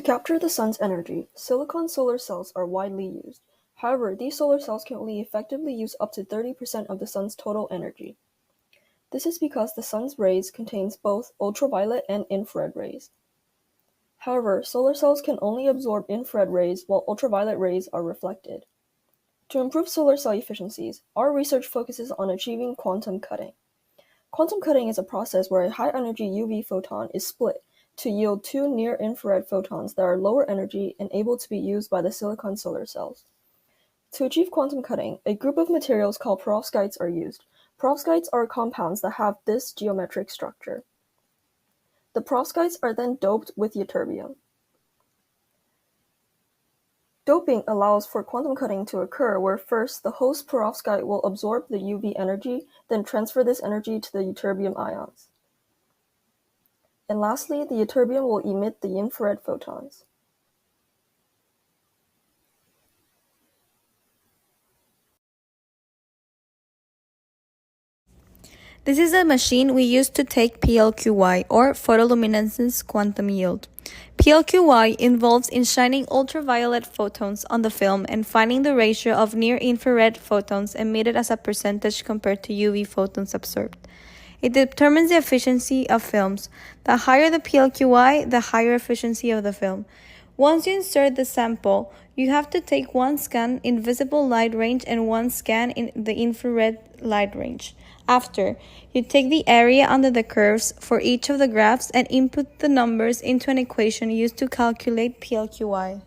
capture the sun's energy, silicon solar cells are widely used. However, these solar cells can only effectively use up to 30% of the sun's total energy. This is because the sun's rays contains both ultraviolet and infrared rays. However, solar cells can only absorb infrared rays while ultraviolet rays are reflected. To improve solar cell efficiencies, our research focuses on achieving quantum cutting. Quantum cutting is a process where a high-energy UV photon is split to yield two near-infrared photons that are lower energy and able to be used by the silicon solar cells. To achieve quantum cutting, a group of materials called perovskites are used. Perovskites are compounds that have this geometric structure. The perovskites are then doped with ytterbium. Doping allows for quantum cutting to occur where first the host perovskite will absorb the UV energy, then transfer this energy to the ytterbium ions. And lastly, the ytterbium will emit the infrared photons. This is a machine we use to take PLQY, or photoluminescence quantum yield. PLQY involves in shining ultraviolet photons on the film and finding the ratio of near-infrared photons emitted as a percentage compared to UV photons absorbed. It determines the efficiency of films. The higher the PLQY, the higher efficiency of the film. Once you insert the sample, you have to take one scan in visible light range and one scan in the infrared light range. After, you take the area under the curves for each of the graphs and input the numbers into an equation used to calculate PLQY.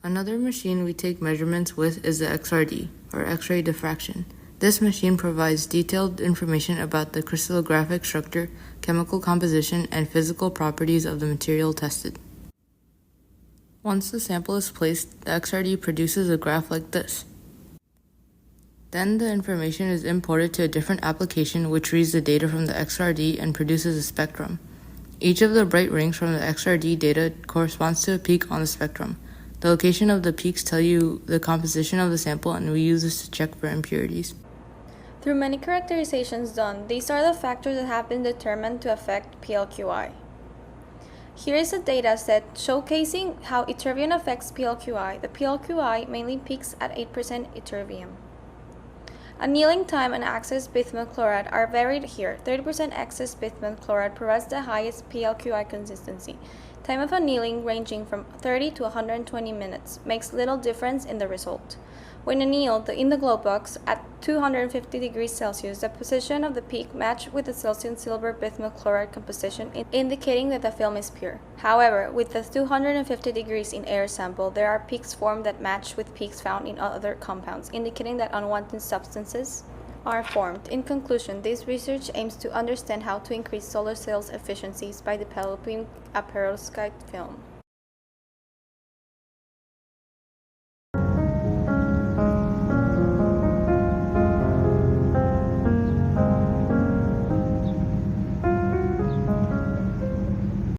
Another machine we take measurements with is the XRD, or X-ray diffraction. This machine provides detailed information about the crystallographic structure, chemical composition, and physical properties of the material tested. Once the sample is placed, the XRD produces a graph like this. Then the information is imported to a different application which reads the data from the XRD and produces a spectrum. Each of the bright rings from the XRD data corresponds to a peak on the spectrum. The location of the peaks tell you the composition of the sample, and we use this to check for impurities. Through many characterizations done, these are the factors that have been determined to affect PLQI. Here is a data set showcasing how ytterbium affects PLQI. The PLQI mainly peaks at 8% ytterbium. Annealing time and excess bismuth chloride are varied here. 30% excess bismuth chloride provides the highest PLQI consistency. Time of annealing ranging from 30 to 120 minutes makes little difference in the result. When annealed in the glow box at 250 degrees Celsius, the position of the peak matched with the Celsius silver bismuth chloride composition, indicating that the film is pure. However, with the 250 degrees in air sample, there are peaks formed that match with peaks found in other compounds, indicating that unwanted substances are formed. In conclusion, this research aims to understand how to increase solar cells efficiencies by developing a perovskite film.